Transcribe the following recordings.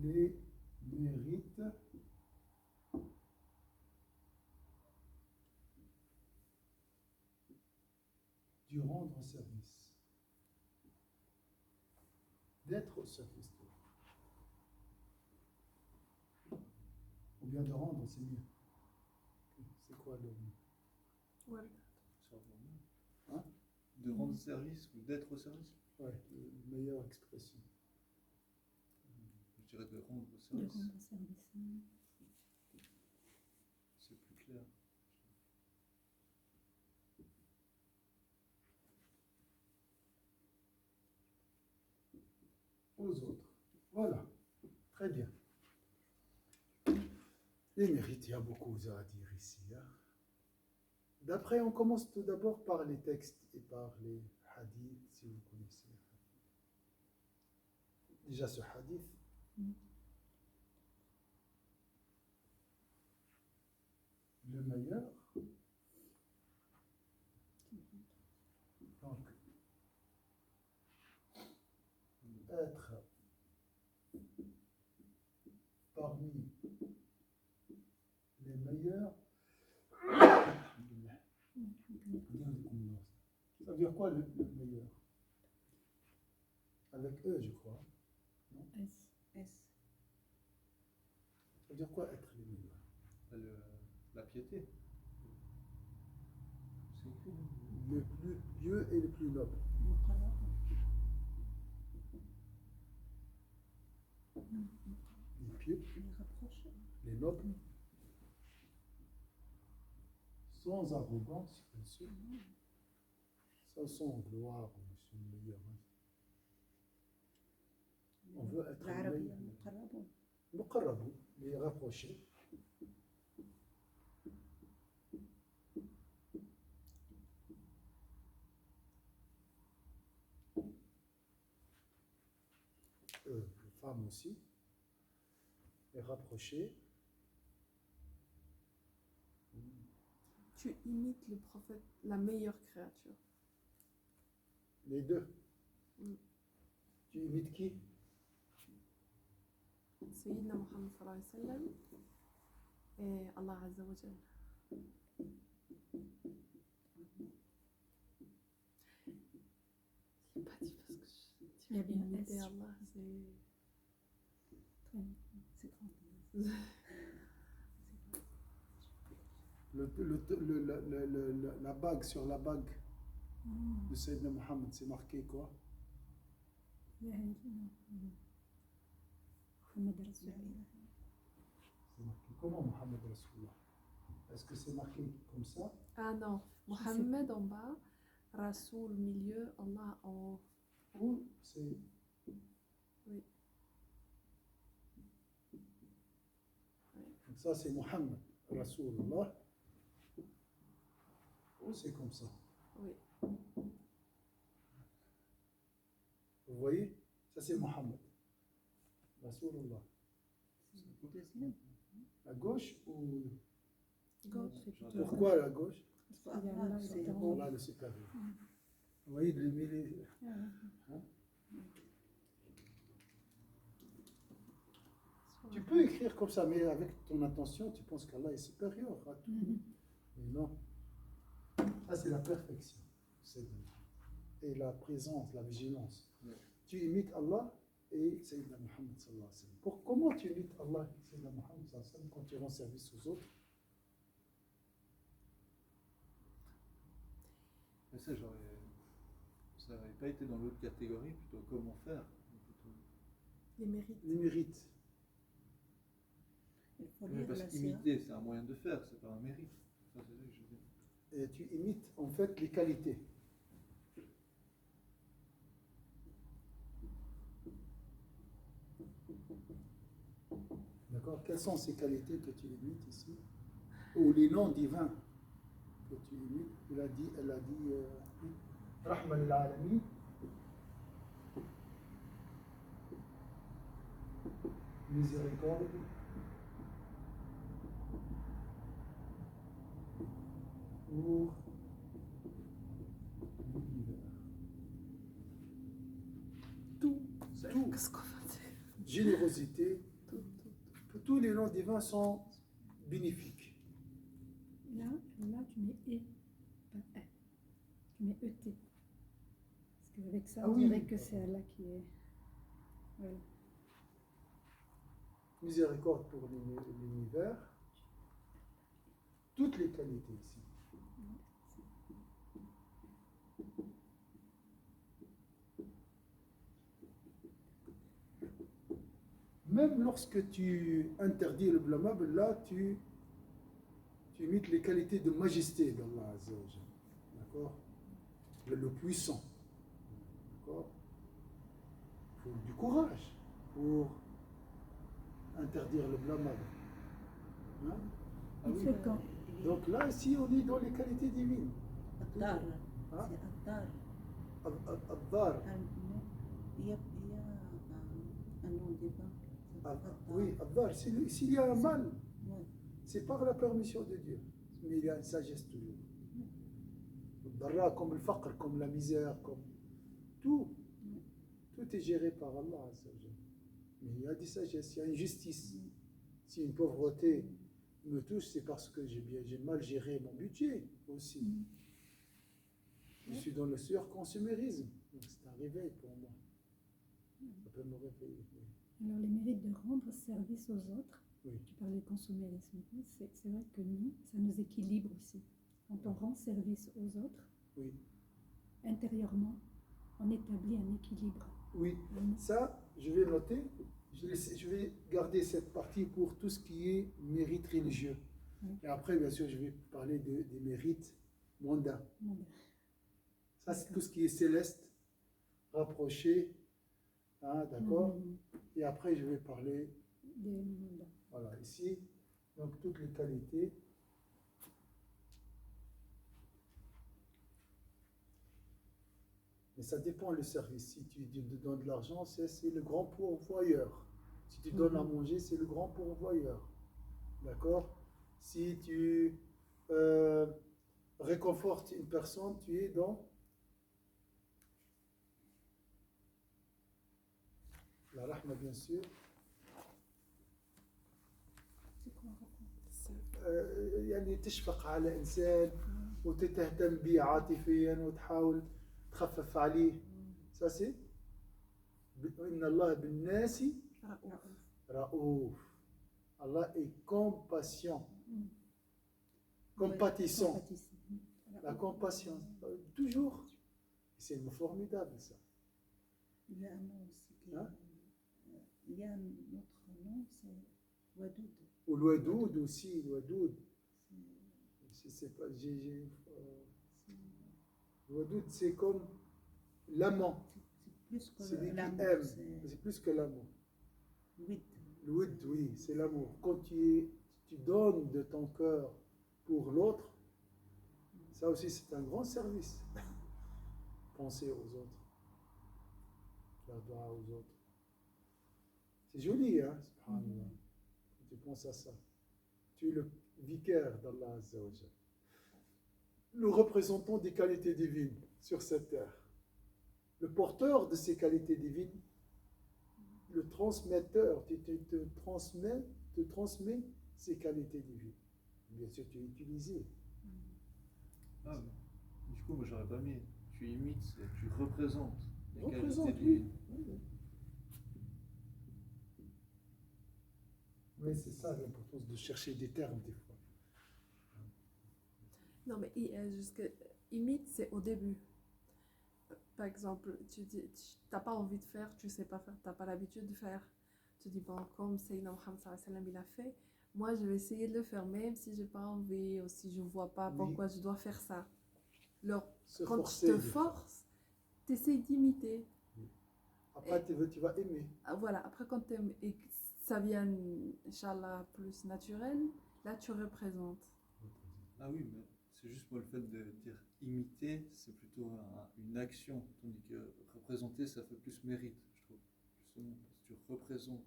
les mérites du rendre service, d'être au service de l'autre. Ou bien de rendre, c'est mieux. C'est quoi le mot? Ouais. Hein? De rendre service ou d'être au service? Ouais, meilleure expression. Je dirais de rendre De service. rendre service. C'est plus clair. Aux autres. Voilà. Très bien. Les mérites, il y a beaucoup à dire ici. Hein. D'après, on commence tout d'abord par les textes et par les hadiths, si vous connaissez. Déjà ce hadith. Le meilleur. Donc, être parmi les meilleurs. Ça veut dire quoi le meilleur? Avec eux, je crois. Non? S. Ça veut dire quoi être les meilleurs? La piété. C'est écrit. Le plus pieux et le plus noble. Les pieux, les nobles, sans arrogance, bien sûr, sans gloire, monsieur le meilleur. On veut être le meilleur. Muqarrabou, les rapprochés. Les femmes aussi, les rapprochés. Tu imites le prophète, la meilleure créature. Les deux. Mm. Tu imites qui? Sayyidina Muhammad sallallahu alayhi wa sallam et Allah Azza wa Jal. Je l'ai pas dit parce que Il y a bien imiter S. Allah, c'est... C'est trop. La bague, sur la bague de Sayyidina Muhammad, c'est marqué quoi? Muhammad Rasulullah. C'est marqué comment Muhammad Rasulullah? Est-ce que c'est marqué comme ça? Ah non, Mohammed en bas, Rasoul milieu, Allah en haut. Ou c'est... Oui. Donc ça c'est Muhammad Rasulullah. Ou c'est comme ça? Oui. Vous voyez? Ça c'est Muhammad Rasulullah. Deuxième. La gauche ou... Gauche. Pourquoi la gauche? C'est Là, le supérieur. Vous voyez, le milieu. Hein? Tu peux écrire comme ça, mais avec ton intention, tu penses qu'Allah est supérieur à tout. Mais non. Ça, c'est la perfection. Et la présence, la vigilance. Ouais. Tu imites Allah et Sayyidina Muhammad sallallahu alayhi wa sallam. Comment tu imites Allah et Sayyidina Muhammad sallallahu alayhi wa sallam quand tu rends service aux autres? Mais ça n'aurait pas été dans l'autre catégorie, plutôt comment faire. Plutôt... Les mérites. Les mérites. Il faut Oui, lire parce la qu'imiter, c'est un moyen de faire, c'est pas un mérite. Ça, c'est ça que je veux dire. Et tu imites en fait les qualités. D'accord? Quelles sont ces qualités que tu imites ici? Ou les noms divins que tu imites? Elle a dit Rahman al-Alamin. Miséricorde. Pour l'univers. Tout. Tout. Qu'est-ce qu'on va dire? Générosité tous les noms divins sont bénéfiques. Là, tu mets E, pas E. Tu mets ET. Parce qu'avec ça, Ah on oui. dirait que c'est Allah qui est. Voilà. Miséricorde pour l'univers. Toutes les qualités ici. Même lorsque tu interdis le blâmable, là, tu imites les qualités de majesté d'Allah Azza wa Jalla. D'accord? Le puissant. D'accord? Il faut du courage pour interdire le blâmable. Hein? Ah oui. C'est quand Donc là, ici, on est dans les qualités divines. Attar, Hein? c'est Attar. Abdar. Il y a un nom divin. Oui, Abdar. S'il y a un mal, Ouais. c'est par la permission de Dieu. Mais il y a une sagesse toujours. Darra, comme le faqr, comme la misère, comme tout. Tout est géré par Allah. Mais il y a des sagesses, il y a une justice. Si une pauvreté me touche, c'est parce que j'ai mal géré mon budget aussi. Je suis dans le surconsumérisme. Donc c'est un réveil pour moi. Ça peut me réveiller. Alors, les mérites de rendre service aux autres, Oui. tu parlais de consumérisme, c'est vrai que nous, ça nous équilibre aussi. Quand on rend service aux autres, Oui. intérieurement, on établit un équilibre. Oui. Ça, je vais noter. Je vais garder cette partie pour tout ce qui est mérite religieux. Oui. Et après, bien sûr, je vais parler des mérites mondains. Ça, c'est tout ce qui est céleste, rapproché. Hein, d'accord? Et après, je vais parler, voilà, ici, donc toutes les qualités. Mais ça dépend le service. Si tu donnes de l'argent, c'est le grand pourvoyeur. Si tu donnes à manger, c'est le grand pourvoyeur. D'accord? Si tu réconfortes une personne, tu es dans la rahma, bien sûr. C'est quoi يعني تشفق على إنسان وتهتم به عاطفيا وتحاول تخفف عليه. Ça c'est إن الله بالناس رؤوف. Allah est compatient, compatissant. La compassion, toujours. C'est formidable ça. Il y a un nom aussi. Hein? Il y a un autre nom, c'est Wadoud. Ou l'ouadoud aussi, l'ouadoud. Je sais pas, l'ouadoud c'est comme l'amant. C'est plus que Celui qui l'amour. aime, c'est plus que l'amour. Le wid, oui, c'est l'amour. Quand tu donnes de ton cœur pour l'autre, ça aussi c'est un grand service. Penser aux autres, faire dua aux autres. C'est joli, hein, subhanallah. Quand tu penses à ça. Tu es le vicaire d'Allah Azza wa Jal. Nous représentons des qualités divines sur cette terre. Le porteur de ces qualités divines, le transmetteur, te transmet ces qualités divines. Bien sûr, tu es utilisé. Ah, du coup, moi j'aurais pas mis. Tu imites, tu représentes les Représente, qualités oui. divines. Oui, c'est ça l'importance de chercher des termes des fois. Non, mais imite, c'est au début. Par exemple, tu n'as pas envie de faire, tu ne sais pas faire, tu n'as pas l'habitude de faire. Tu dis, bon, comme Sayyidina Muhammad sallallahu alayhi wa sallam, il a fait, moi je vais essayer de le faire, même si je n'ai pas envie, ou si je ne vois pas pourquoi je dois faire ça. Alors, quand tu te forces, tu essaies d'imiter. Après, tu vas aimer. Voilà, après quand tu aimes et que ça vient, Inch'Allah, plus naturel, là tu représentes. Ah oui, mais c'est juste pour le fait de dire imiter, c'est plutôt une action, tandis que représenter, ça fait plus mérite, je trouve. Justement, parce que tu représentes.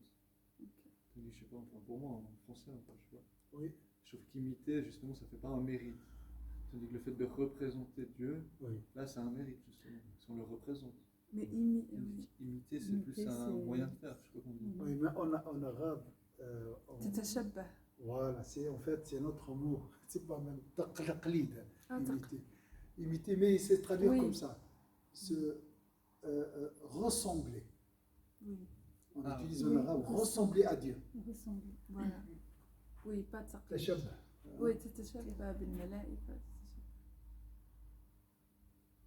Tandis que, je sais pas, enfin, pour moi, en français, enfin, je sais pas. Oui. Je trouve qu'imiter, justement, ça fait pas un mérite. Tandis que le fait de représenter Dieu, Oui. là, c'est un mérite, justement, si on le représente. Mais Imiter, c'est plus un moyen de faire, je sais pas comment dire. Oui, mais en arabe, تتشبه. Voilà, c'est en fait c'est notre mot. C'est pas même taqlid, Ah, imiter. Imiter, mais c'est traduire Oui. comme ça. Se ressembler. Oui, On Ah, utilise oui. en arabe ressembler à Dieu. Ressembler. voilà. Oui, pas de تقليد. Tashabbah. Oui, تتشبه بالملائكة.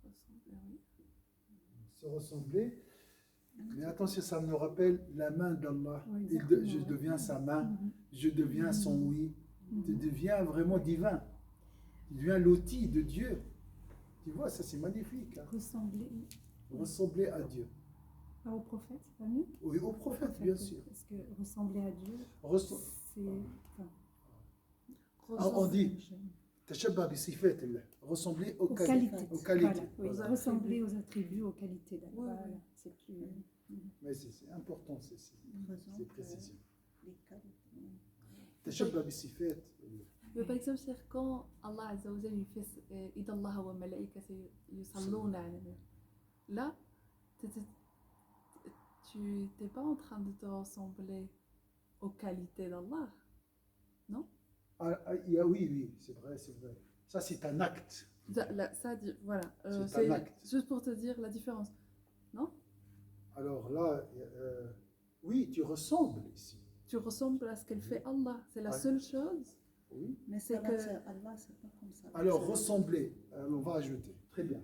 Ressembler, oui. Se ressembler. Mais attention, ça me rappelle la main d'Allah. Oui, Je exactement. deviens sa main, Mhm. je deviens son oui. Tu Mhm. deviens vraiment divin. Tu deviens l'outil de Dieu. Tu vois, ça c'est magnifique. Hein. Ressembler Ressembler à Dieu. pas au prophète, c'est pas mieux? Oui, au prophète, bien sûr. Parce que ressembler à Dieu, Resso- c'est. Enfin, on dit tashabbah bi sifat Allah. Ressembler aux aux qualités. qualités. Aux qualités. Voilà, oui. Voilà. Ressembler aux attributs, aux qualités d'Allah. Oui, oui. Voilà, c'est plus. Mais c'est important, c'est précision. Les qualités. Tashabbah bi sifat Allah. Mais par exemple, c'est quand Allah Azza wa Jalla il fait إِذَا اللَّهَ وَمَلَائِكَتُهُ يُصَلُّونَ عَلَى النَّبِيِّ. Là, tu n'es pas en train de te ressembler aux qualités d'Allah. Oui, c'est vrai, c'est vrai. Ça, c'est un acte. Voilà. C'est un C'est acte. juste pour te dire la différence. Alors là, oui, tu ressembles ici. Tu ressembles à ce qu'elle fait Allah. C'est la Ouais. seule chose. Oui. Mais C'est ça, que- c'est Allah, c'est pas comme ça. Alors, ressembler, on va ajouter. Très bien.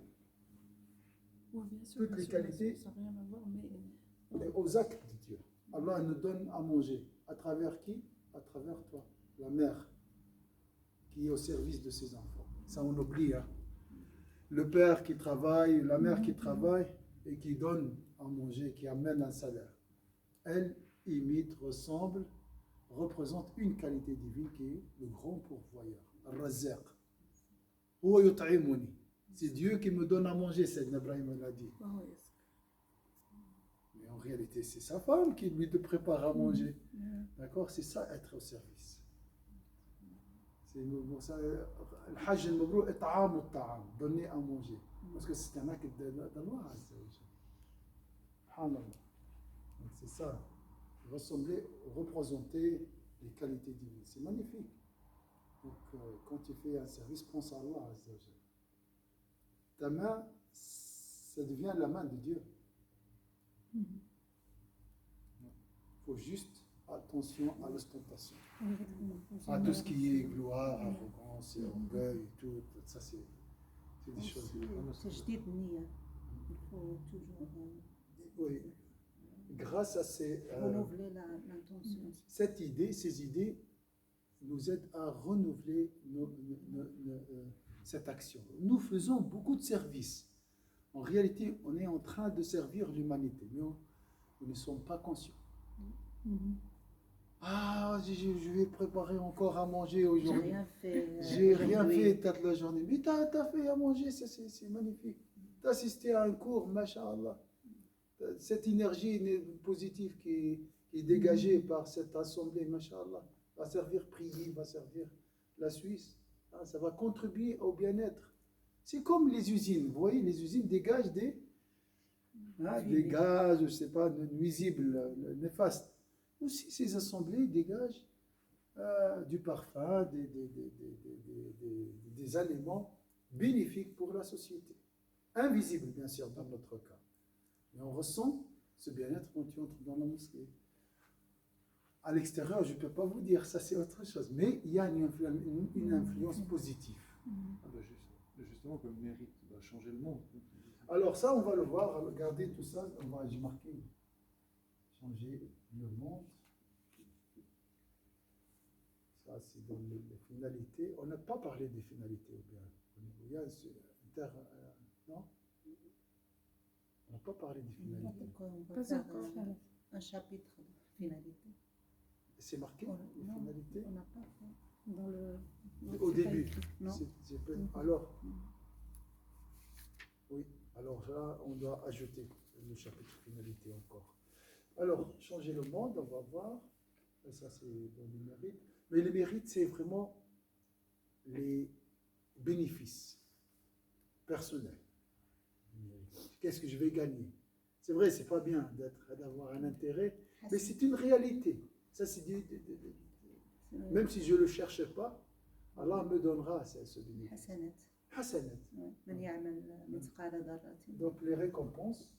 Oui, bien sûr. Toutes bien les sûr, qualités. Ça n'a rien à voir, mais Et aux actes de Dieu. Allah nous donne à manger. À travers qui? À travers toi, la mère, qui est au service de ses enfants. Ça, on oublie. Hein. Le père qui travaille, la mère qui travaille et qui donne à manger, qui amène un salaire. Elle imite, ressemble, représente une qualité divine qui est le grand pourvoyeur. Ar-Razzaq. Huwa yut'imuni. C'est Dieu qui me donne à manger, Sayyidina Ibrahim l'a dit. Ah oui, Mais en réalité, c'est sa femme qui lui prépare à manger. D'accord? C'est ça, être au service. C'est pour ça, le Hajj al-Mabrur, it'am al-ta'am, donner à manger. Parce que c'est un acte d'Allah Azza wa Jalla. Subhanallah. Donc c'est ça. Ressembler, représenter les qualités divines. C'est magnifique. Donc quand tu fais un service, pense à Allah Azza wa Jalla. Ta main, ça devient la main de Dieu. Il faut juste attention à l'ostentation. À tout ce qui est gloire, arrogance, et orgueil, et tout ça c'est des choses. C'est jdid niya. Il faut toujours Oui. Grâce à renouveler l'intention. cette idée, ces idées nous aident à renouveler cette action. Nous faisons beaucoup de services. En réalité, on est en train de servir l'humanité, mais nous ne sommes pas conscients. Ah, je vais préparer encore à manger J'ai aujourd'hui. rien fait. J'ai rien aujourd'hui. fait toute la journée. Mais t'as fait à manger, c'est magnifique. T'as assisté à un cours, masha'Allah. Cette énergie positive qui est dégagée par cette assemblée, masha'Allah, va servir prier, va servir la Suisse. Ah, ça va contribuer au bien-être. C'est comme les usines. Vous voyez, les usines dégagent des gaz, je ne sais pas, nuisibles, néfastes. Aussi, ces assemblées dégagent du parfum, des aliments bénéfiques pour la société. Invisibles, bien sûr, dans notre cas. Mais on ressent ce bien-être quand tu entres dans la mosquée. À l'extérieur, je ne peux pas vous dire, ça c'est autre chose. Mais il y a une influence positive. Ah bah justement, comme mérite va changer le monde. Alors ça, on va le voir, regardez tout ça, j'ai marqué changer le monde. Ça, c'est dans les finalités. On n'a pas parlé des finalités. Il y a non? On n'a pas parlé des finalités. Pourquoi on va Pas faire encore. un chapitre de finalité? C'est marqué, les Non, finalités? on n'a pas fait. Dans le. Au c'est pas début. écrit. Non. Alors, oui, alors là, on doit ajouter le chapitre finalité encore. Alors, changer le monde, on va voir. Ça, c'est dans les mérites. Mais les mérites, c'est vraiment les bénéfices personnels. Qu'est-ce que je vais gagner? C'est vrai, c'est pas bien d'avoir un intérêt, mais c'est une réalité. Ça, c'est même si je ne le cherchais pas, Allah me donnera ce bénéfice. حسنات Hasanat. من يعمل مثقال ذرة. Donc les récompenses.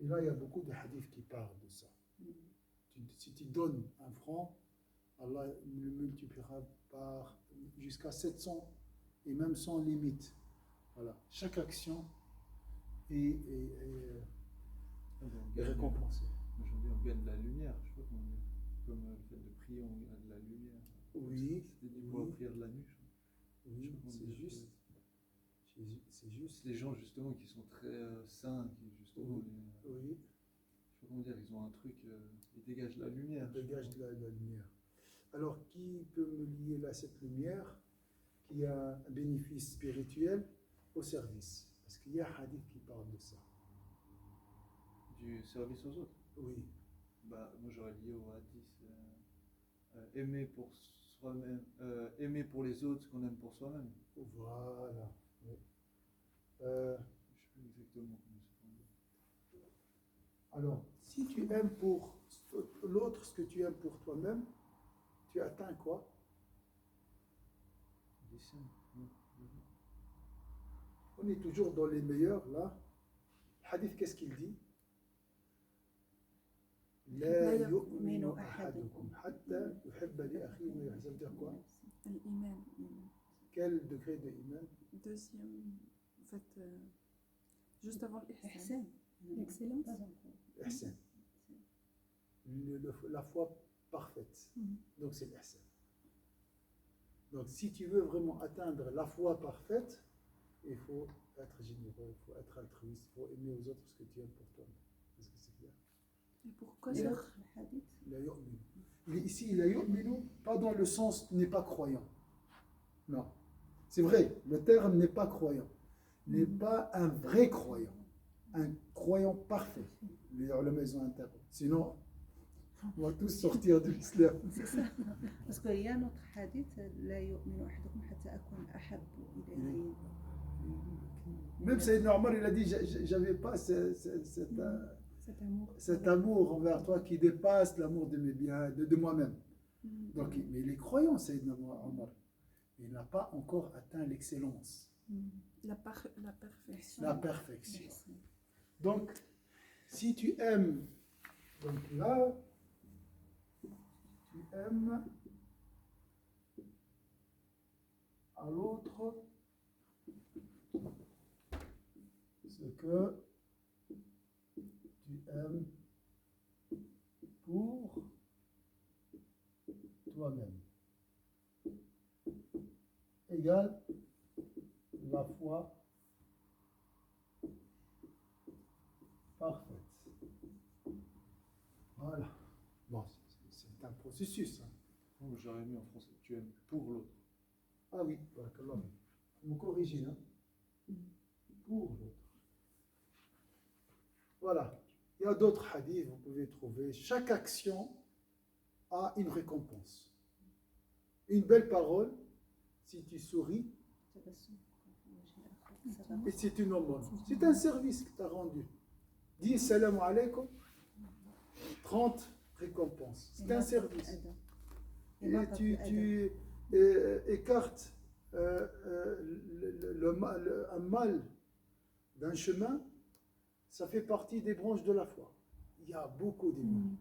Et là, il y a beaucoup de hadiths qui parlent de ça. Si tu donnes un franc, Allah le multipliera par jusqu'à 700 et même sans limite. Voilà. Chaque action est récompensée. Aujourd'hui, on gagne de la lumière. Je sais pas comment dire. Comme le fait de prier, on gagne de la lumière. Oui, C'était dit pour la oui. prière de la nuit. Oui, Je sais pas c'est comment dire. juste. C'est juste. Les gens justement qui sont très saints, qui justement, Oui, je sais pas comment dire, ils ont un truc, ils dégagent la lumière. dégage de la lumière. Alors, qui peut me lier là cette lumière qui a un bénéfice spirituel au service? Parce qu'il y a un hadith qui parle de ça. Du service aux autres. Oui, Bah, moi j'aurais lié au hadith aimer pour soi-même, aimer pour les autres ce qu'on aime pour soi-même. voilà. Oui. Je sais plus exactement comment c'est. Alors, si tu aimes pour l'autre ce que tu aimes pour toi-même, tu atteins quoi? Les saints, On est toujours dans les meilleurs là. Le hadith, qu'est-ce qu'il dit? لا يؤمن أحدكم حتى يحب لأخيه ما يحب. Ça veut dire quoi? L'iman. Quel degré de iman? Deuxième, en fait, juste avant l'ihsan. إحسان. L'excellence. Pas encore. Ihsan. La foi parfaite. Mhm. Donc c'est l'ihsan. Donc si tu veux vraiment atteindre la foi parfaite, il faut être généreux, il faut être altruiste, il faut aimer aux autres ce que tu aimes pour toi. Est-ce que c'est clair? Et pour Et connaître, l'autre, le hadith, La yu'minu. Il est ici, la yu'minu, pas dans le sens n'est pas croyant. Non. C'est vrai, le terme n'est pas croyant. N'est pas un vrai croyant. Un croyant parfait. Les ulama, ils ont un terme. Sinon, on va tous sortir de l'islam. c'est ça. Parce qu'il y a notre hadith, لا يؤمن أحدكم حتى أكون أحب إليه. Même Sayyidina Omar, il a dit, j'avais pas cet amour envers toi qui dépasse l'amour de mes biens, de moi-même. Donc, mais il est croyant, Sayyidina Omar. Il n'a pas encore atteint l'excellence, la perfection. la perfection. Donc, si tu aimes, donc là, tu aimes à l'autre ce que tu aimes pour toi-même. Égale la foi parfaite. Voilà. Bon, c'est un processus. Hein. Oh, j'aurais mis en français, tu aimes pour l'autre. Ah oui, barakallah. Vous me corrigez, hein? Pour l'autre. Voilà. Il y a d'autres hadiths, vous pouvez trouver. Chaque action a une récompense. Une belle parole, si tu souris, et c'est une aumône. C'est un service que tu as rendu. Dis salam alaikum, 30 récompenses. C'est un service. Et tu écartes un mal d'un chemin, ça fait partie des branches de la foi. Il y a beaucoup d'éléments.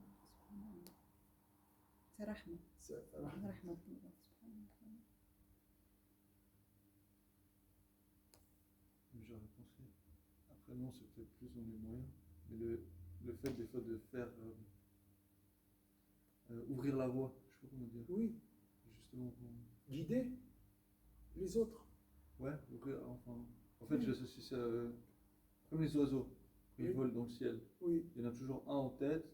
C'est rahma. C'est- Rahma Allah subhanahu wa ta'ala. J'aurais pensé. Après, non, c'est peut-être plus dans les moyens. Mais le fait des fois de faire ouvrir la voie, je sais pas comment dire. Oui, Justement, guider les autres. ouais, ouvrir, enfin. En fait, j'associe ça comme les oiseaux. Quand ils Oui. volent dans le ciel. Oui. Il y en a toujours un en tête.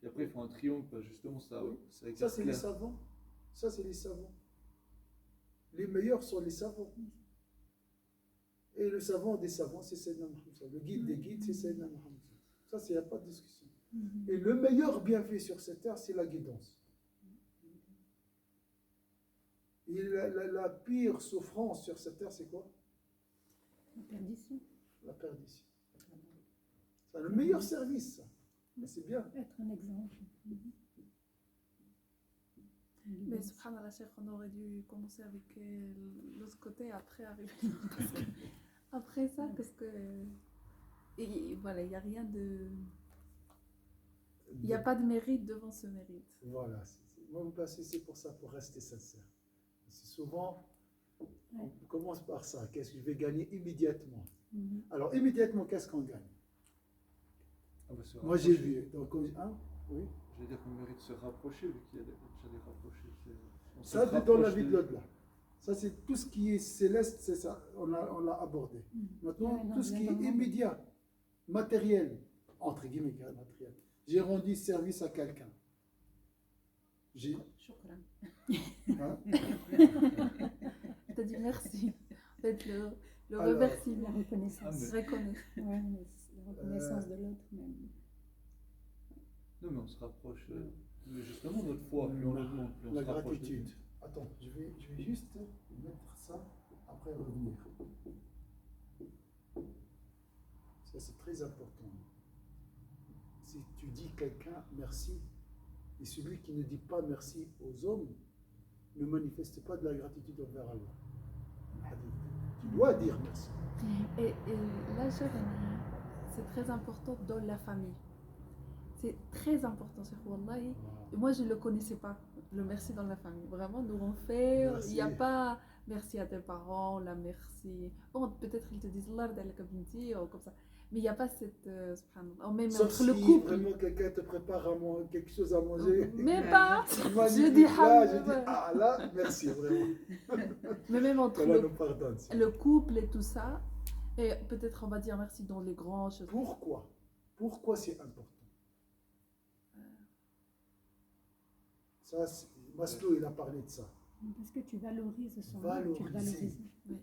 Et après, ils font un triangle. Bah, justement, ça, Oui. ça Ça, écarte c'est les clair. savants. Ça, c'est les savants. Les meilleurs sont les savants. Et le savant des savants, c'est Sayyidina Muhammad. Le guide des guides, c'est Sayyidina Muhammad. Ça, il n'y a pas de discussion. Et le meilleur bienfait sur cette terre, c'est la guidance. Et la pire souffrance sur cette terre, c'est quoi? La perdition. La perdition. C'est le meilleur service, ça. C'est bien. Être un exemple. Mais subhanallah, Cheikh, on aurait dû commencer avec l'autre côté, après arriver. Après ça, parce que. Et voilà, il n'y a rien de. Il n'y a pas de mérite devant ce mérite. Voilà. Moi, vous passez, c'est pour ça, pour rester sincère. C'est souvent, on commence par ça. Qu'est-ce que je vais gagner immédiatement? Alors, immédiatement, qu'est-ce qu'on gagne? Ah bah, se Moi, j'ai rapprocher. vu. Donc, hein, oui. Je veux dire qu'on mérite de se rapprocher, vu qu'il y a déjà des rapprochés. On se Ça, dans la rapproche vie de l'au-delà. Ça, c'est tout ce qui est céleste, c'est ça. On l'a abordé. Maintenant, Ouais, non, tout ce qui est vraiment. immédiat, matériel, entre guillemets, matériel. J'ai rendu service à quelqu'un. J'ai. شكرا. Hein? T'as dit merci. En fait, le Alors, remerciement. La reconnaissance. Reconnaître. Ouais, mais c'est la reconnaissance de l'autre même. Non, mais on se rapproche. Mais justement, notre foi, plus on le demande, plus on La se rapproche. de gratitude. Dieu. Attends, je vais juste mettre ça, après revenir. Ça, c'est très important. Si tu dis quelqu'un merci, et celui qui ne dit pas merci aux hommes ne manifeste pas de la gratitude envers Allah. Hadith. Tu dois dire merci. Et là, Cheikh, c'est très important dans la famille. C'est très important, Cheikh, wallahi. Moi, je ne le connaissais pas, le merci dans la famille. Vraiment, nous on fait, il n'y a Merci. pas merci à tes parents, la merci. Bon, peut-être ils te disent Allah yardalak binti ou comme ça. Mais il n'y a pas cette. Subhanallah. Ou même Sauf entre le si couple. vraiment quelqu'un te prépare quelque chose à manger. Mais pas. Moi, Je dis là, je dis, ouais. ah là, merci vraiment. Mais même entre Allah nous pardonne. le couple et tout ça. Et peut-être on va dire merci dans les grands choses. Pourquoi? Pourquoi c'est important? Ça, Maslow, il a parlé de ça. Parce que tu valorises son Valoriser. tu le valorises. Oui.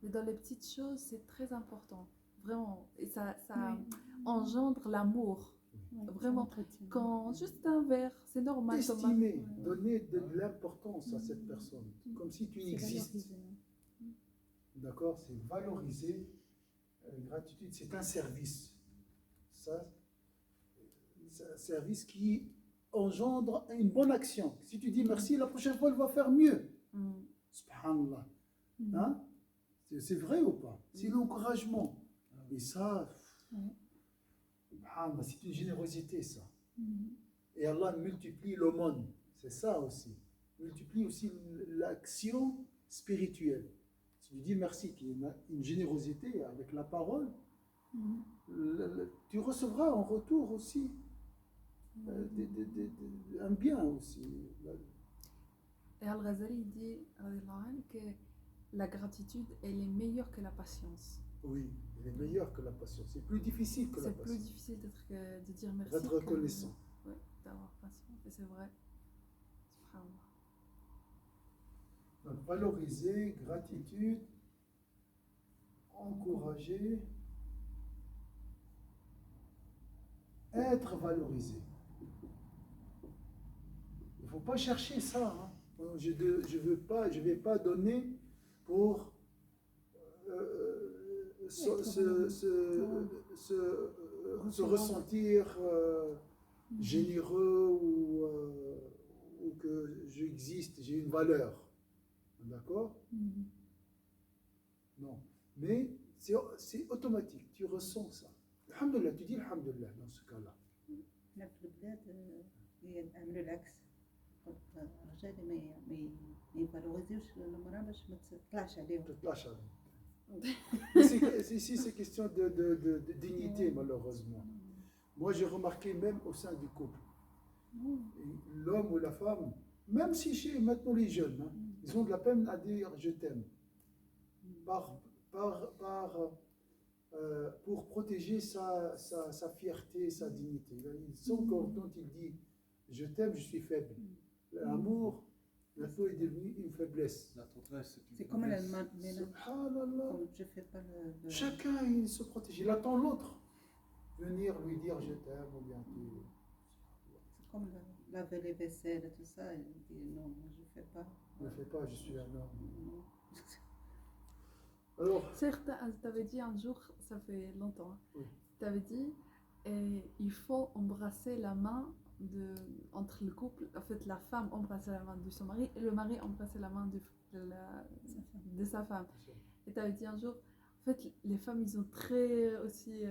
Mais dans les petites choses, c'est très important. Vraiment. Et ça engendre l'amour. Ouais, Vraiment. ça entretient. Quand juste un verre, c'est normal. Estimer, Ouais. donner de l'importance à cette personne, comme si tu C'est existes. valorisé. D'accord? C'est valoriser. Gratitude, c'est un service. Ça, c'est un service qui engendre une bonne action. Si tu dis merci, la prochaine fois, elle va faire mieux. Mm. Subhanallah. Hein? C'est vrai ou pas? C'est l'encouragement. Et ça, subhanallah, c'est une générosité, ça. Et Allah multiplie l'aumône. C'est ça aussi. Multiplie aussi l'action spirituelle. Si tu dis merci, qui est une générosité avec la parole, tu recevras en retour aussi un bien aussi. Et Al-Ghazali dit que la gratitude, elle est meilleure que la patience. Oui, il est meilleur que la patience. C'est plus difficile que la C'est plus patience. difficile de dire merci. D'être reconnaissant. Oui, d'avoir patience. Et c'est vrai. Subhanallah. Donc, valoriser, gratitude, encourager, être valorisé. Il ne faut pas chercher ça. Hein. Je ne vais pas donner pour se ressentir généreux ou que j'existe, j'ai une valeur. D'accord? Non. Mais c'est automatique, tu ressens ça. Alhamdulillah, tu dis Alhamdulillah dans ce cas-là. هنا في البلاد يعملوا العكس. الرجال ما يفالوريزيوش المرأة باش ما تطلعش عليهم. Tu te lâches avec. Ici, c'est question de dignité, malheureusement. Moi, j'ai remarqué même au sein du couple, l'homme ou la femme, même si chez maintenant les jeunes, hein, ils ont de la peine à dire je t'aime. Pour protéger sa fierté, sa dignité. Ils sont quand il dit je t'aime, je suis faible. L'amour, maintenant, est devenu une faiblesse. La tendresse, C'est comme la Subhanallah. comme je fais pas le Chacun il se protège. Il attend l'autre venir lui dire je t'aime ou bien c'est comme laver les vaisselles et tout ça. Il dit non, moi je fais pas. ne fais pas, je suis un homme. Alors, Certes, tu avais dit un jour, ça fait longtemps, hein, Oui. tu avais dit il faut embrasser la main entre le couple. En fait, la femme embrassait la main de son mari et le mari embrassait la main de sa femme. Et tu avais dit un jour, en fait, les femmes, ils ont très aussi.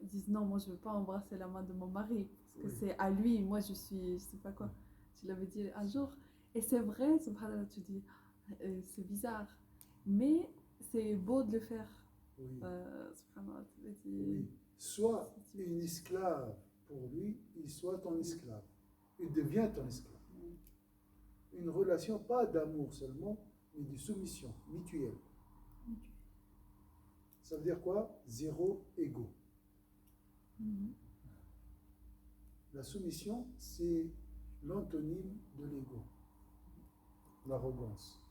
Ils disent non, moi je veux pas embrasser la main de mon mari parce que Oui. c'est à lui, moi je suis. Je sais pas quoi. Tu l'avais dit un jour. Et c'est vrai, subhanallah, tu dis, c'est bizarre. Mais c'est beau de le faire. oui. Subhanallah, tu l'as dit. Oui. Soit une esclave pour lui, il soit ton esclave. Il devient ton esclave. Une relation, pas d'amour seulement, mais de soumission mutuelle. Ça veut dire quoi? Zéro ego. La soumission, c'est l'antonyme de l'ego, l'arrogance.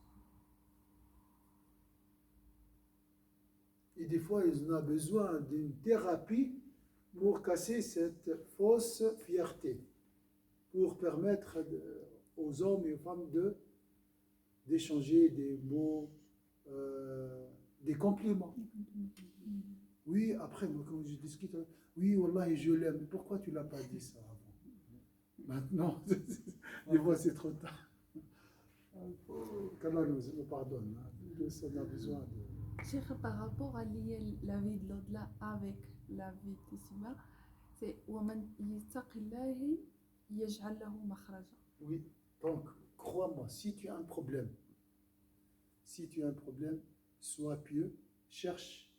Et des fois, ils ont besoin d'une thérapie pour casser cette fausse fierté, pour permettre aux hommes et aux femmes d'échanger des mots, des compliments. Oui, après, moi, quand je discute, oui, Wallah, je l'aime. Mais pourquoi tu ne l'as pas dit ça avant? Maintenant, des fois, c'est trop tard. Qu'Allah nous pardonne. Hein. Tous, on a besoin de... Cheikh, par rapport à lier la vie de l'au-delà avec la vie d'ici-bas, c'est وَمَنْ يَتَّقِ اللَّهِ يَجْعَلْ لَهُ مَخْرَجًا. Oui, donc, crois-moi, si tu as un problème, sois pieux, cherche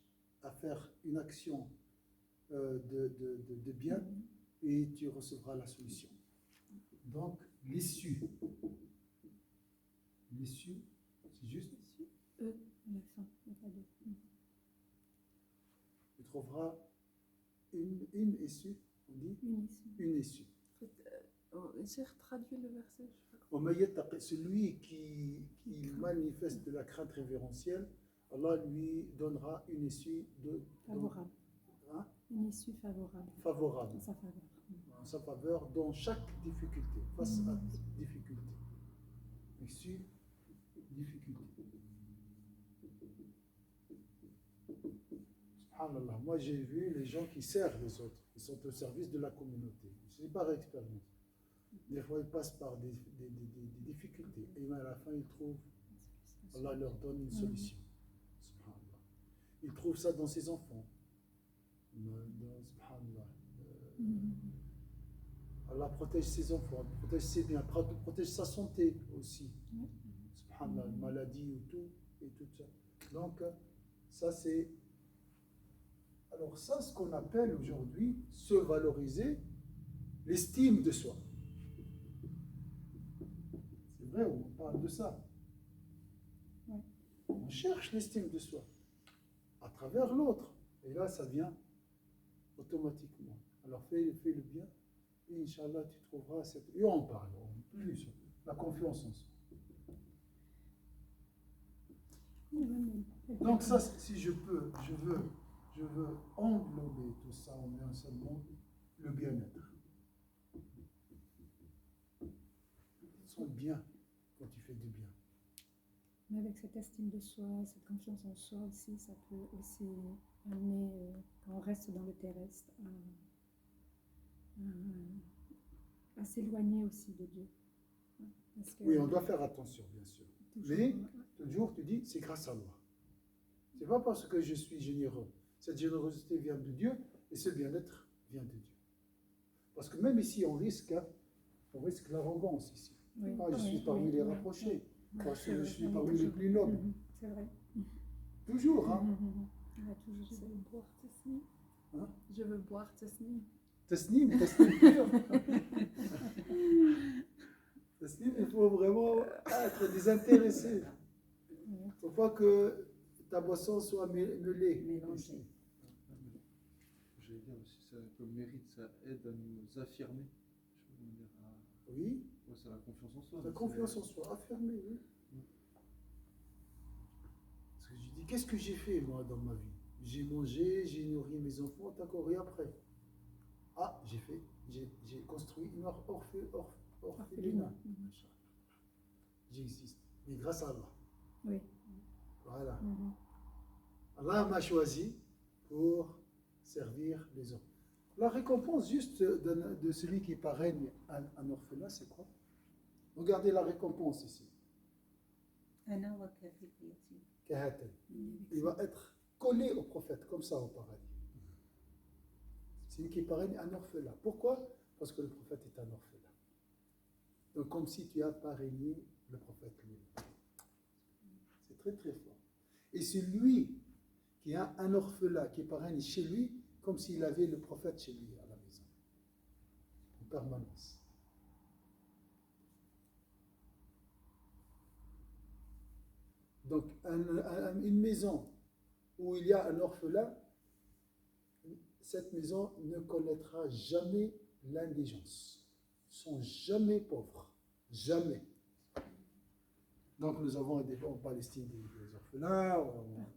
à faire une action de bien et tu recevras la solution. Donc, l'issue, c'est juste, À la fin, il n'y a pas de. tu trouveras une issue, on dit Une issue. une issue. Cheikh, traduit le verset. Je sais pas Au mayyat, celui qui manifeste de la crainte révérentielle, Allah lui donnera une issue Favorable. Hein, Une issue favorable. favorable, En sa faveur. en sa faveur dans chaque difficulté, face à difficulté. Issue, difficulté. Subhanallah, moi j'ai vu les gens qui servent les autres, ils sont au service de la communauté. C'est par expérience. Des fois ils passent par des difficultés et à la fin ils trouvent, Allah leur donne une solution. Subhanallah. Ils trouvent ça dans ses enfants. Subhanallah. Allah protège ses enfants, protège ses biens, protège sa santé aussi. Subhanallah, maladie ou tout, et tout ça. Donc, ça c'est... Alors ça, ce qu'on appelle aujourd'hui se valoriser, l'estime de soi. C'est vrai, on parle de ça. Ouais. On cherche l'estime de soi à travers l'autre. Et là, ça vient automatiquement. Alors fais le bien et Inch'Allah, tu trouveras cette... Et on parle en plus, la confiance en soi. Donc ça, si je peux, je veux englober tout ça en un seul mot, le bien-être. Sens bien quand tu fais du bien. Mais avec cette estime de soi, cette confiance en soi aussi, ça peut aussi amener, quand on reste dans le terrestre, à s'éloigner aussi de Dieu. Parce que, Oui, on doit faire attention, bien sûr. toujours, Mais toujours, tu dis, c'est grâce à Allah. C'est pas parce que je suis généreux. Cette générosité vient de Dieu et ce bien-être vient de Dieu. Parce que même ici, on risque l'arrogance ici. oui, Je suis parmi les rapprochés. Parce que je suis parmi les plus nobles. C'est vrai. Toujours, hein. On a toujours Je ça. veux boire Tasnim. Hein? Je veux boire Tasnim. Tasnim pur. Tasnim, il faut vraiment être désintéressé. Il ne faut pas que ta boisson soit mêlée. Mélangée. J'allais dire aussi, ça, comme mérite, ça aide à nous affirmer. Je veux dire, Oui, ouais, c'est la confiance en soi. la confiance en soi, affirmée, oui. Parce que je dis, qu'est-ce que j'ai fait moi dans ma vie? J'ai mangé, j'ai nourri mes enfants, d'accord, et après? Ah, j'ai construit une orphelinat. J'existe, mais grâce à Allah. Oui. Voilà. Allah m'a choisi pour servir les autres. La récompense juste de celui qui parraine un orphelin, c'est quoi? Regardez la récompense ici. أنا وكافل اليتيم. Kahaten. Il va être collé au prophète, comme ça au paradis. Celui qui parraine un orphelin. Pourquoi? Parce que le prophète est un orphelin. Donc comme si tu as parrainé le prophète lui. C'est très très fort. Et celui qui a un orphelin qui parraine chez lui, comme s'il avait le prophète chez lui à la maison, en permanence. Donc une maison où il y a un orphelin, cette maison ne connaîtra jamais l'indigence. Ils ne sont jamais pauvres. Jamais. Donc nous avons un débat en Palestine des orphelins,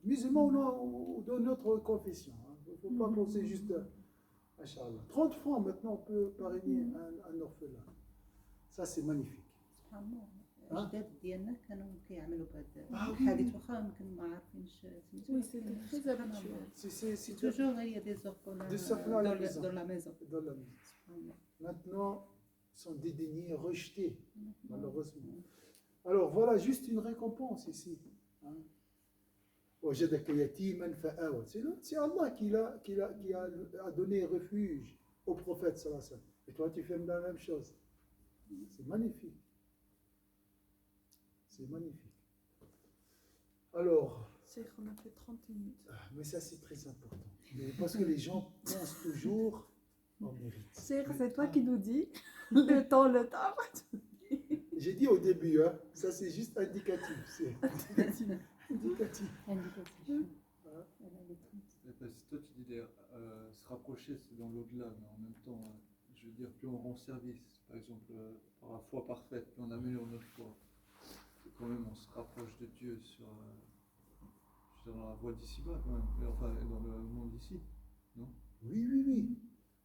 musulmans ou dans notre confession. Il ne faut pas penser juste à Inch'Allah. 30 francs maintenant on peut parrainer un orphelin. Ça c'est magnifique. سبحان الله. ها؟ الأجداد ديالنا كانوا كيعملوا بهذا آه. الحديث واخا يمكن ما عارفينش سميتو. Oui, c'était très سبحان habituel. الله. C'est C'est toujours il y a des orphelins Des orphelins à la maison. dans la maison. dans la maison. سبحان الله. Maintenant, ils sont dédaignés, rejetés, malheureusement. Alors voilà, juste une récompense ici. Hein. وجدك يتيما فآوى. C'est Allah qui a donné refuge au prophète sallallahu alayhi wa sallam. Et toi, tu fais la même chose. C'est magnifique. C'est magnifique. Alors, Cheikh, on a fait 30 minutes. mais ça c'est très important. Mais parce que les gens pensent toujours en mérite. Cheikh, c'est toi qui nous dis le temps. J'ai dit au début, hein, ça c'est juste indicatif. C'est indicatif. Indicatif. Voilà. Voilà, les 30. Et parce que toi, tu dis se rapprocher, c'est dans l'au-delà, mais en même temps, je veux dire, plus on rend service, par exemple, par la foi parfaite, plus on améliore notre foi, et quand même on se rapproche de Dieu dans la voie d'ici-bas, quand même, et enfin, dans le monde d'ici, non? Oui.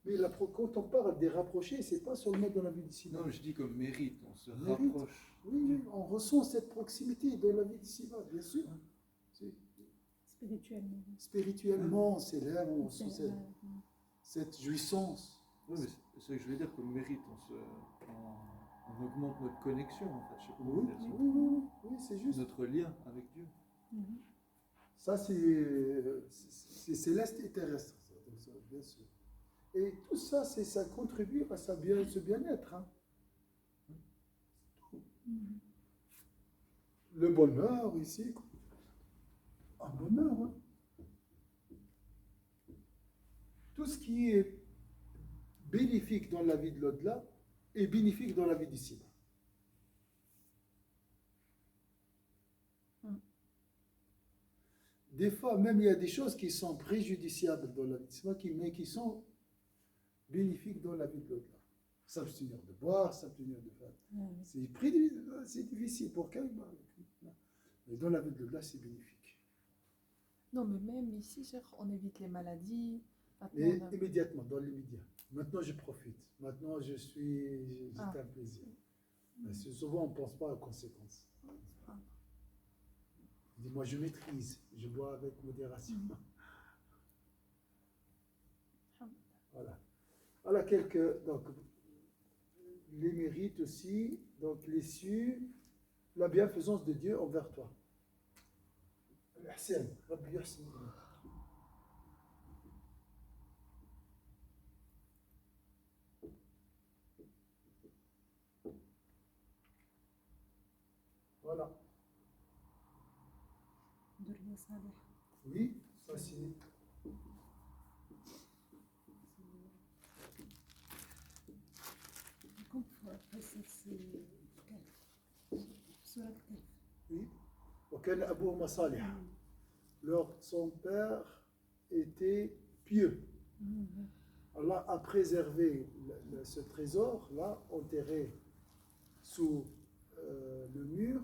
Mais quand on parle des rapprochés, c'est pas seulement dans la vie d'ici-bas. Non, mais je dis comme mérite, on se Mérite. rapproche. Oui, on ressent cette proximité dans la vie d'ici-bas, bien sûr. Spirituellement. Spirituellement, c'est là où on C'est, sent cette jouissance. Oui, mais c'est ce que je veux dire, comme mérite, on augmente notre connexion, en fait, je sais pas comment Oui, dire ça. oui, c'est juste. Notre lien avec Dieu. Mhm. Ça, c'est céleste et terrestre, ça, bien sûr. Et tout ça, ça contribue à ce bien-être. Hein. Mhm. Le bonheur ici, un bonheur. Hein. Tout ce qui est bénéfique dans la vie de l'au-delà est bénéfique dans la vie d'ici-bas. Des fois, même il y a des choses qui sont préjudiciables dans la vie d'ici-bas, mais qui sont bénéfiques dans la vie de l'au-delà. S'abstenir de boire, s'abstenir de faire. C'est difficile pour quelqu'un. Mais dans la vie de l'au-delà, c'est bénéfique. Non, mais même ici, Cheikh, on évite les maladies. Mais Maintenant, immédiatement, dans l'immédiat. Maintenant, je profite. Maintenant, j'ai un plaisir. Mais souvent, on ne pense pas aux conséquences. Dis-moi, je maîtrise, je bois avec modération. Voilà. Voilà donc, les mérites aussi, donc les cieux, la bienfaisance de Dieu envers toi. Al-Ihsan, Rabbi Yahsin. Voilà. ذرية صالحة. Oui, ça c'est. كنت في قصة الكهف. سورة الكهف. Oui. Auquel Abou Masalih. Son père était pieux. Mhm. Allah a préservé ce trésor-là, enterré sous le mur,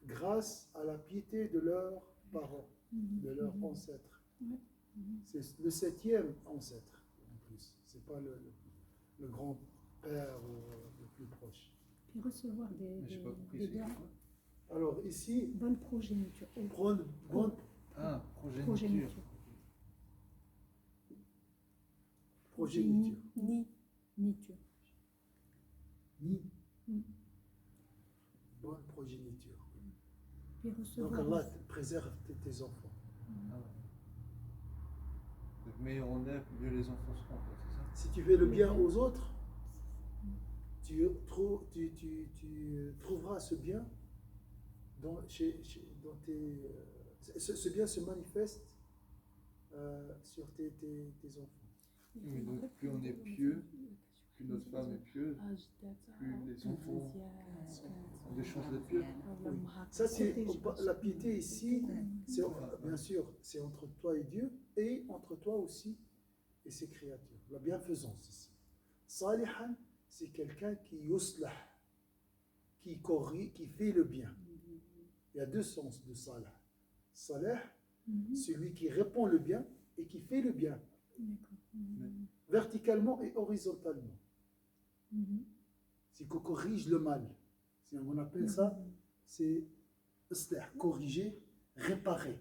grâce à la piété de leurs parents, de leurs ancêtres. C'est le 7e ancêtre, en plus. C'est pas le grand-père le plus proche. Puis recevoir Mais j'ai pas compris, des c'est dons. quoi? Alors ici, Bonne progéniture. prendre Ah, progéniture. Progéniture. Progéniture. Niture. Ni Mm. bonne progéniture. Puis Donc recevoir. Allah te préserve tes enfants. Ah ouais. Donc, meilleur on est, mieux les enfants seront, en fait, c'est ça? Si tu fais le bien aux autres, tu trouveras ce bien dans tes. Ce bien se manifeste sur tes enfants. Oui, donc plus on est pieux, plus notre femme est pieuse, plus les enfants ont des chances d'être pieux. Oui. Ça, c'est la piété ici, c'est bien sûr, c'est entre toi et Dieu et entre toi aussi et ses créatures. La bienfaisance ici. Salihan, c'est quelqu'un qui yuslah, qui corrige, qui fait le bien. Il y a deux sens de salah. Salah, celui qui répand le bien et qui fait le bien, verticalement et horizontalement. C'est qu'on corrige le mal. On appelle ça, c'est islah, corriger, réparer.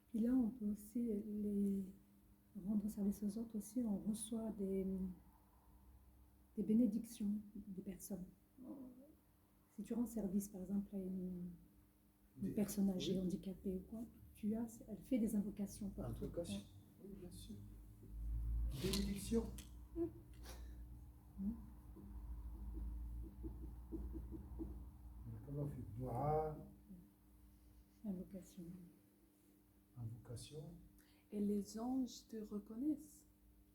Puis là, on peut aussi les rendre service aux autres aussi. On reçoit des bénédictions des personnes. Si tu rends service, par exemple, à une personne âgée, Oui. handicapée ou quoi, elle fait des invocations pour toi. Invocation. Oui, bien sûr. Bénédiction. Dua, Invocation. invocation. Et les anges te reconnaissent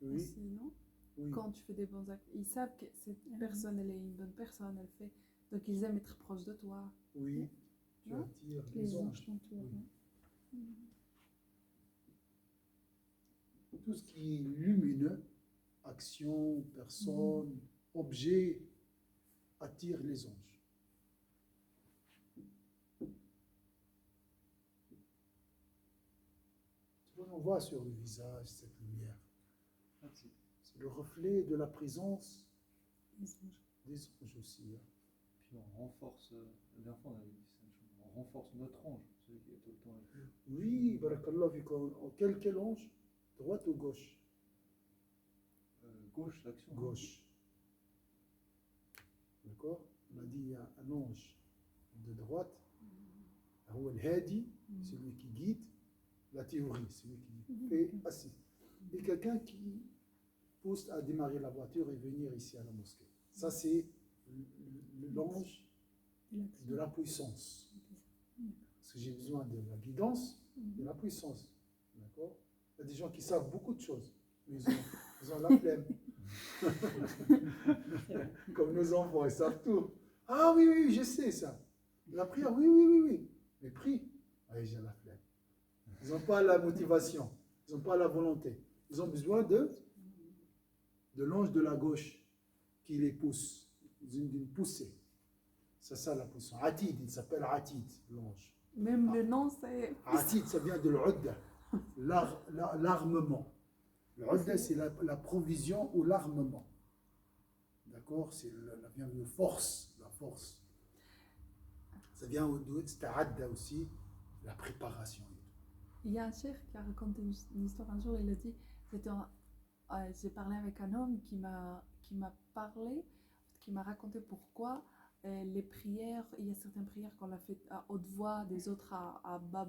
Oui, aussi, non? oui. Quand tu fais des bons actes, ils savent que cette personne, elle est une bonne personne, elle fait. Donc ils aiment être proches de toi. Oui, tu Non? attires Les les anges anges. t'entourent. Oui. Tout ce qui est lumineux, action, personne, objet, attire les anges. Tu vois, on voit sur le visage cette lumière. Ah, si. C'est le reflet de la présence Les anges. des anges aussi. Hein. Puis on renforce, la dernière fois on avait dit ça, on renforce notre ange, celui qui est tout le temps avec nous. Oui, barakallah, quel ange? Droite ou gauche? Gauche, l'action. Gauche. D'accord? On a dit il y a un ange de droite, هو الهادي, celui qui guide, la théorie, celui qui fait assis. Et quelqu'un qui pousse à démarrer la voiture et venir ici à la mosquée. Ça, c'est l'ange de la puissance. Parce que j'ai besoin de la guidance, de la puissance. D'accord? Il y a des gens qui savent beaucoup de choses, mais ils ont la flemme. Comme nos enfants, ils savent tout. Ah oui, oui, je sais ça. La prière, oui, oui, oui, oui. Mais prie, oui, j'ai la flemme. Ils n'ont pas la motivation, ils n'ont pas la volonté. Ils ont besoin de l'ange de la gauche qui les pousse, d'une poussée. C'est ça la puissance. Atid, il s'appelle Atid, l'ange. Même le nom, c'est. Atid, ça vient de l'Udda, l'armement. L'Udda, c'est la provision ou l'armement. D'accord? C'est la force, la force. Ça vient de Sta'adda aussi, la préparation. Il y a un chef qui a raconté une histoire un jour, il a dit j'ai parlé avec un homme qui m'a parlé, qui m'a raconté pourquoi les prières, il y a certaines prières qu'on a faites à haute voix, des autres à bas,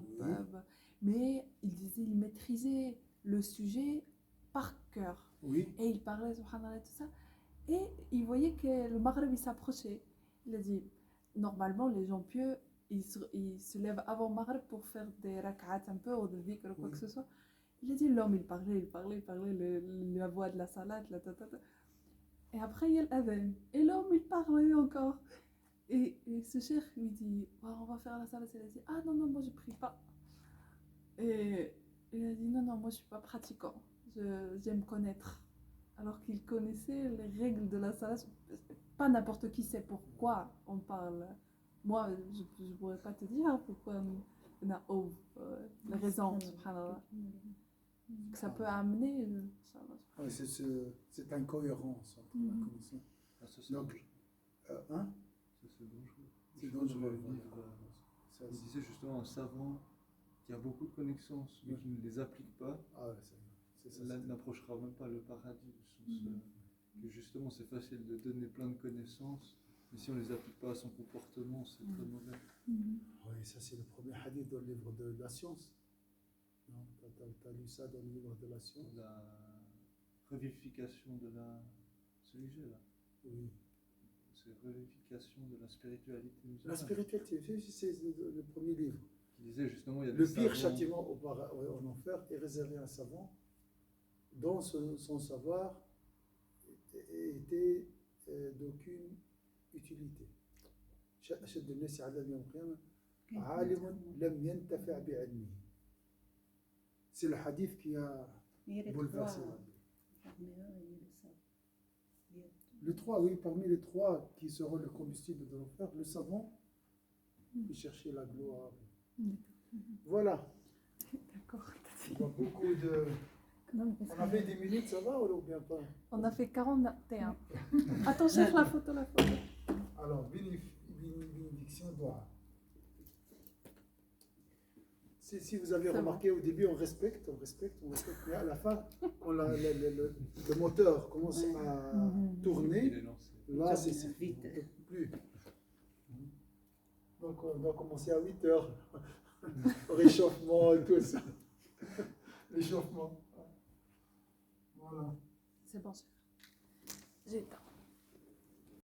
mais il disait il maîtrisait le sujet par cœur. Oui. Et il parlait, subhanallah, tout ça, et il voyait que le Maghreb il s'approchait. Il a dit normalement les gens pieux ils se lèvent avant Maghreb pour faire des rak'at un peu ou des dhikr ou quoi que ce soit. Il a dit l'homme il parlait la voix de la salat, la tatata. Et après il y a l'adhan. Et l'homme il parlait encore. Et ce cheikh lui dit on va faire la salat. Il a dit ah non, moi je prie pas. Et il a dit non, moi je suis pas pratiquant. J'aime connaître. Alors qu'il connaissait les règles de la salat. Pas n'importe qui sait pourquoi on parle. Moi, je ne pourrais pas te dire pourquoi on a les raisons, subhanallah, que ça peut amener. Ouais, c'est cette incohérence entre la connaissance. Ah, ça, c'est Donc, dangereux. hein? Ça, c'est dangereux. C'est dangereux. De vivre Ça, Il disait justement un savant qui a beaucoup de connaissances, mais qui ne les applique pas, Ah ouais, c'est ça. là, n'approchera même pas le paradis. Au sens, que justement, c'est facile de donner plein de connaissances, mais si on ne les applique pas à son comportement, c'est très mauvais. Oui, ça c'est le premier hadith dans le livre de la science. Non, t'as lu ça dans le livre de la science? La revivification de la... Celui que j'ai là. Oui. C'est revivification de la spiritualité La musulmane. spiritualité, c'est le premier livre. Qui disait justement, il y a Le des pire savants- châtiment en enfer est réservé à un savant dont son savoir était d'aucune utilité. أشد الناس عذابا يوم القيامة عالم لم ينتفع بعلمه. C'est le hadith qui a Il y a les bouleversé trois. la vie. Parmi eux, il y a le savant. Il y a- Les trois, oui, parmi les trois qui seront le combustible de l'enfer, le savant qui cherchait la gloire. Voilà. D'accord. Il y a beaucoup de. Non, mais parce On que- avait 10 minutes, ça va ou bien pas? On a fait 41. Attends, cherche la photo. Alors, bénédiction, doigt. Si vous avez C'est remarqué, au début, on respecte, mais à la fin, quand le moteur commence à Il tourner, est lancé. là, c'est Vite. vite. On ne peut plus. Donc, on va commencer à 8 heures. Réchauffement et tout ça. L'échauffement. Voilà. C'est bon, j'ai éteint.